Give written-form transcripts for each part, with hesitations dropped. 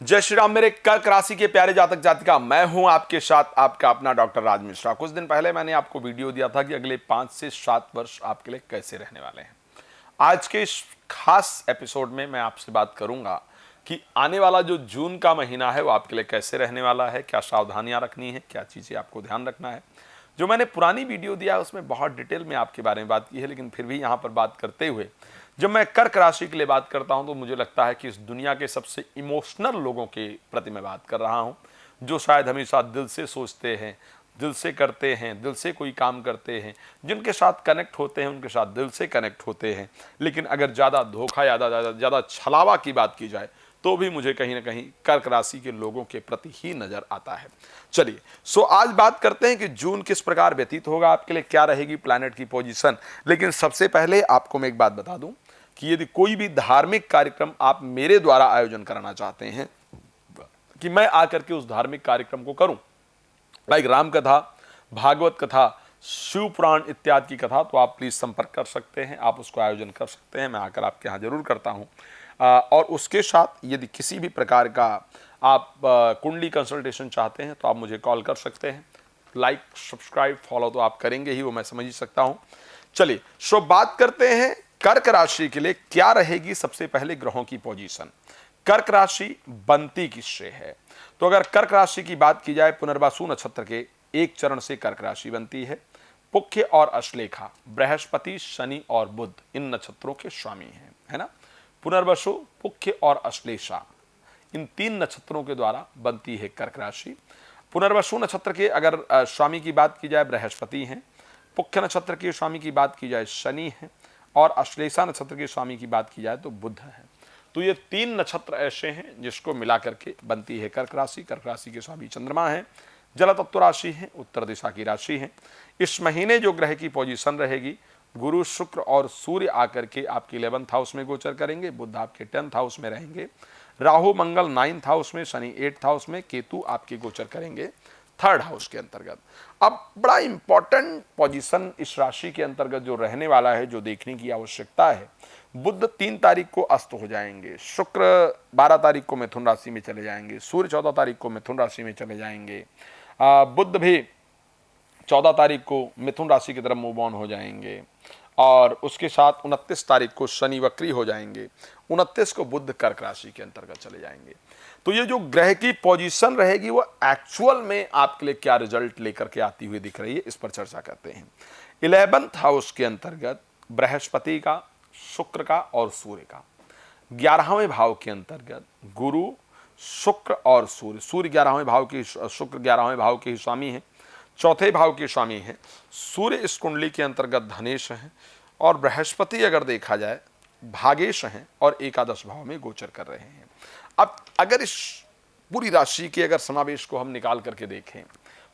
जय श्री राम मेरे कर्क राशि के प्यारे जातक जातिका, मैं हूं आपके साथ आपका अपना डॉक्टर राज मिश्रा। कुछ दिन पहले मैंने आपको वीडियो दिया था कि अगले 5 से 7 वर्ष आपके लिए कैसे रहने वाले हैं। आज के इस खास एपिसोड में मैं आपसे बात करूंगा कि आने वाला जो जून का महीना है वो आपके लिए कैसे रहने वाला है, क्या सावधानियां रखनी है, क्या चीज़ें आपको ध्यान रखना है। जो मैंने पुरानी वीडियो दिया है उसमें बहुत डिटेल में आपके बारे में बात की है, लेकिन फिर भी यहाँ पर बात करते हुए जब मैं कर्क राशि के लिए बात करता हूं तो मुझे लगता है कि इस दुनिया के सबसे इमोशनल लोगों के प्रति मैं बात कर रहा हूं, जो शायद हमेशा दिल से सोचते हैं, दिल से करते हैं, दिल से कोई काम करते हैं, जिनके साथ कनेक्ट होते हैं उनके साथ दिल से कनेक्ट होते हैं। लेकिन अगर ज़्यादा धोखा ज़्यादा छलावा की बात की जाए तो भी मुझे कहीं ना कहीं कर्क राशि के लोगों के प्रति ही नजर आता है। चलिए आज बात करते हैं कि जून किस प्रकार व्यतीत होगा, आपके लिए क्या रहेगी प्लैनेट की पोजीशन। लेकिन सबसे पहले आपको मैं एक बात बता दूं कि यदि कोई भी धार्मिक कार्यक्रम आप मेरे द्वारा आयोजन कराना चाहते हैं कि मैं आकर के उस धार्मिक कार्यक्रम को करूं, लाइक राम कथा, भागवत कथा, शिव पुराण इत्यादि की कथा, तो आप प्लीज संपर्क कर सकते हैं, आप उसको आयोजन कर सकते हैं। मैं आकर आपके यहाँ जरूर करता हूँ। और उसके साथ यदि किसी भी प्रकार का आप कुंडली कंसल्टेशन चाहते हैं तो आप मुझे कॉल कर सकते हैं। लाइक, सब्सक्राइब, फॉलो तो आप करेंगे ही, वो मैं समझ ही सकता हूँ। चलिए बात करते हैं कर्क राशि के लिए क्या रहेगी। सबसे पहले ग्रहों की पोजीशन। कर्क राशि बनती किससे है? तो अगर कर्क राशि की बात की जाए, पुनर्वसु नक्षत्र के एक चरण से कर्क राशि बनती है। पुख्य और अश्लेखा, बृहस्पति, शनि और बुध इन नक्षत्रों के स्वामी हैं, है ना। पुनर्वसु, पुख्य और अश्लेषा इन 3 नक्षत्रों के द्वारा बनती है कर्क राशि। पुनर्वसु नक्षत्र के अगर स्वामी की बात की जाए बृहस्पति हैं, पुख्य नक्षत्र के स्वामी की बात की जाए शनि है, और अश्लेषा नक्षत्र के स्वामी की बात की जाए तो बुध है। तो ये 3 नक्षत्र ऐसे हैं जिसको मिला करके बनती है कर्क राशि। कर्क राशि के स्वामी चंद्रमा है, जल तत्व राशि है, उत्तर दिशा की राशि है। इस महीने जो ग्रह की पोजीशन रहेगी, गुरु, शुक्र और सूर्य आकर के आपके 11th हाउस में गोचर करेंगे, बुध आपके 10th हाउस में रहेंगे, राहु मंगल 9th हाउस में, शनि 8th हाउस में, केतु आपके गोचर करेंगे 3rd हाउस के अंतर्गत। अब बड़ा इंपॉर्टेंट पोजीशन इस राशि के अंतर्गत जो रहने वाला है, जो देखने की आवश्यकता है, बुध 3 तारीख को अस्त हो जाएंगे, शुक्र 12 तारीख को मिथुन राशि में चले जाएंगे, सूर्य 14 तारीख को मिथुन राशि में चले जाएंगे, बुध भी 14 तारीख को मिथुन राशि की तरफ मूव ऑन हो जाएंगे, और उसके साथ 29 तारीख को शनि वक्री हो जाएंगे, 29 को बुध कर्क राशि के अंतर्गत चले जाएंगे। तो ये जो ग्रह की पोजीशन रहेगी वो एक्चुअल में आपके लिए क्या रिजल्ट लेकर के आती हुई दिख रही है, इस पर चर्चा करते हैं। 11th हाउस के अंतर्गत बृहस्पति का, शुक्र का और सूर्य का, 11वें भाव के अंतर्गत गुरु, शुक्र और सूर्य। सूर्य 11वें भाव के, शुक्र 11वें भाव के स्वामी हैं, 4थे भाव के स्वामी हैं। सूर्य इस कुंडली के अंतर्गत धनेश हैं, और बृहस्पति अगर देखा जाए भागेश हैं और एकादश भाव में गोचर कर रहे हैं। अब अगर इस पूरी राशि के अगर समावेश को हम निकाल करके देखें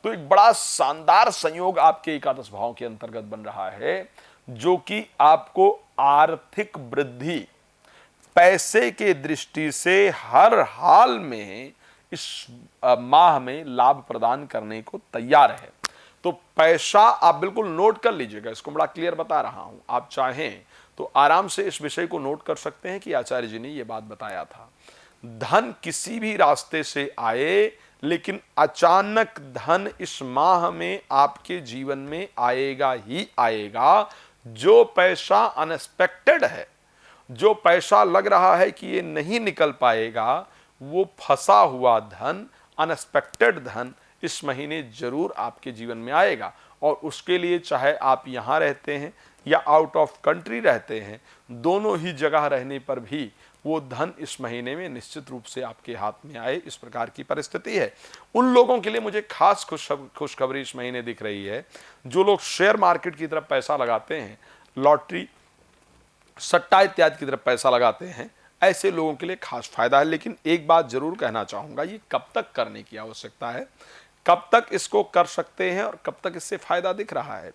तो एक बड़ा शानदार संयोग आपके एकादश भाव के अंतर्गत बन रहा है, जो कि आपको आर्थिक वृद्धि, पैसे के दृष्टि से हर हाल में इस माह में लाभ प्रदान करने को तैयार है। तो पैसा आप बिल्कुल नोट कर लीजिएगा, इसको बड़ा क्लियर बता रहा हूं। आप चाहें तो आराम से इस विषय को नोट कर सकते हैं कि आचार्य जी ने यह बात बताया था। धन किसी भी रास्ते से आए, लेकिन अचानक धन इस माह में आपके जीवन में आएगा ही आएगा। जो पैसा अनएक्सपेक्टेड है, जो पैसा लग रहा है कि ये नहीं निकल पाएगा, वो फंसा हुआ धन, अनएक्सपेक्टेड धन इस महीने जरूर आपके जीवन में आएगा। और उसके लिए चाहे आप यहाँ रहते हैं या आउट ऑफ कंट्री रहते हैं, दोनों ही जगह रहने पर भी वो धन इस महीने में निश्चित रूप से आपके हाथ में आए, इस प्रकार की परिस्थिति है। उन लोगों के लिए मुझे खास खुशखबरी इस महीने दिख रही है, जो लोग शेयर मार्केट की तरफ पैसा लगाते हैं, लॉटरी, सट्टा इत्यादि की तरफ पैसा लगाते हैं, ऐसे लोगों के लिए खास फायदा है। लेकिन एक बात जरूर कहना चाहूंगा, ये कब तक करने की आवश्यकता है, कब तक इसको कर सकते हैं और कब तक इससे फायदा दिख रहा है।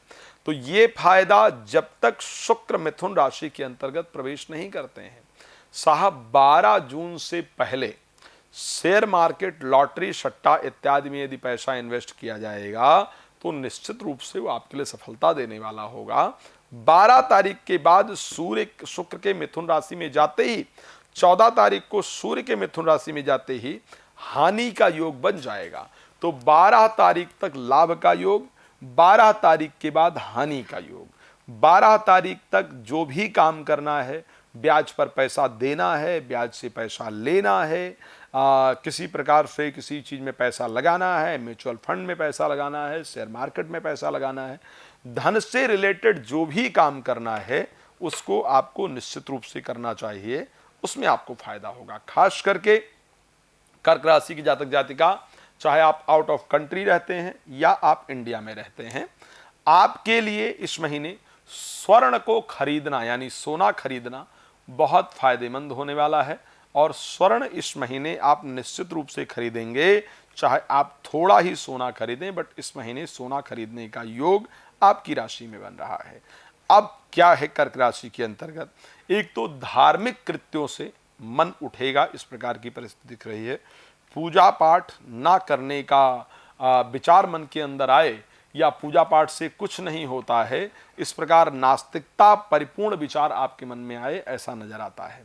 तो ये फायदा जब तक शुक्र मिथुन राशि के अंतर्गत प्रवेश नहीं करते हैं, साहब 12 जून से पहले शेयर मार्केट, लॉटरी, सट्टा इत्यादि में यदि पैसा इन्वेस्ट किया जाएगा तो निश्चित रूप से वो आपके लिए सफलता देने वाला होगा। 12 तारीख के बाद सूर्य शुक्र के मिथुन राशि में जाते ही 14 तारीख को सूर्य के मिथुन राशि में जाते ही हानि का योग बन जाएगा। तो 12 तारीख तक लाभ का योग, 12 तारीख के बाद हानि का योग। 12 तारीख तक जो भी काम करना है, ब्याज पर पैसा देना है, ब्याज से पैसा लेना है, किसी प्रकार से किसी चीज़ में पैसा लगाना है, म्यूचुअल फंड में पैसा लगाना है, शेयर मार्केट में पैसा लगाना है, धन से रिलेटेड जो भी काम करना है उसको आपको निश्चित रूप से करना चाहिए, उसमें आपको फायदा होगा। खास करके कर्क राशि की जातक जातिका, चाहे आप आउट ऑफ कंट्री रहते हैं या आप इंडिया में रहते हैं, आपके लिए इस महीने स्वर्ण को खरीदना यानी सोना खरीदना बहुत फायदेमंद होने वाला है। और स्वर्ण इस महीने आप निश्चित रूप से खरीदेंगे, चाहे आप थोड़ा ही सोना खरीदें, बट इस महीने सोना खरीदने का योग आपकी राशि में बन रहा है। अब क्या है कर्क राशि के अंतर्गत, एक तो धार्मिक कृत्यों से मन उठेगा, इस प्रकार की परिस्थिति दिख रही है। पूजा पाठ ना करने का विचार मन के अंदर आए या पूजा पाठ से कुछ नहीं होता है, इस प्रकार नास्तिकता परिपूर्ण विचार आपके मन में आए, ऐसा नजर आता है।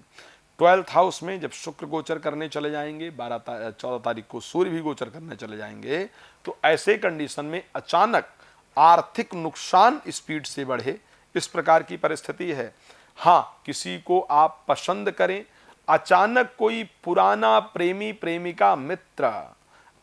12th हाउस में जब शुक्र गोचर करने चले जाएंगे, 14 तारीख को सूर्य भी गोचर करने चले जाएंगे, तो ऐसे कंडीशन में अचानक आर्थिक नुकसान स्पीड से बढ़े, इस प्रकार की परिस्थिति है। हाँ, किसी को आप पसंद करें, अचानक कोई पुराना प्रेमी प्रेमिका मित्र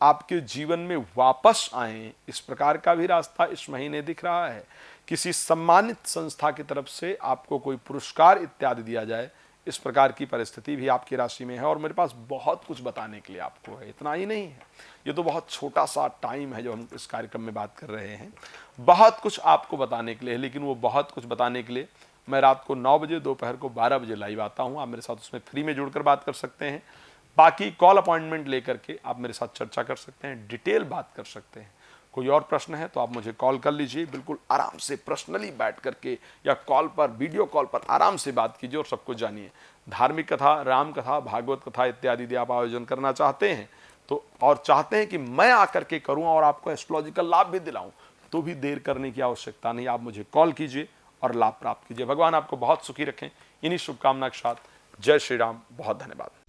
आपके जीवन में वापस आए, इस प्रकार का भी रास्ता इस महीने दिख रहा है। किसी सम्मानित संस्था की तरफ से आपको कोई पुरस्कार इत्यादि दिया जाए, इस प्रकार की परिस्थिति भी आपकी राशि में है। और मेरे पास बहुत कुछ बताने के लिए आपको है, इतना ही नहीं है, ये तो बहुत छोटा सा टाइम है जो हम इस कार्यक्रम में बात कर रहे हैं। बहुत कुछ आपको बताने के लिए है, लेकिन वो बहुत कुछ बताने के लिए मैं रात को 9 बजे, दोपहर को 12 बजे लाइव आता हूँ। आप मेरे साथ उसमें फ्री में जुड़कर बात कर सकते हैं। बाकी कॉल अपॉइंटमेंट लेकर के आप मेरे साथ चर्चा कर सकते हैं, डिटेल बात कर सकते हैं। कोई और प्रश्न है तो आप मुझे कॉल कर लीजिए, बिल्कुल आराम से पर्सनली बैठ करके या कॉल पर, वीडियो कॉल पर आराम से बात कीजिए और सब कुछ जानिए। धार्मिक कथा, राम कथा, भागवत कथा इत्यादि यदि आप आयोजन करना चाहते हैं तो, और चाहते हैं कि मैं आकर के करूं और आपको एस्ट्रोलॉजिकल लाभ भी दिलाऊं, तो भी देर करने की आवश्यकता नहीं, आप मुझे कॉल कीजिए और लाभ प्राप्त कीजिए। भगवान आपको बहुत सुखी रखें, इन्हीं शुभकामना के साथ जय श्री राम, बहुत धन्यवाद।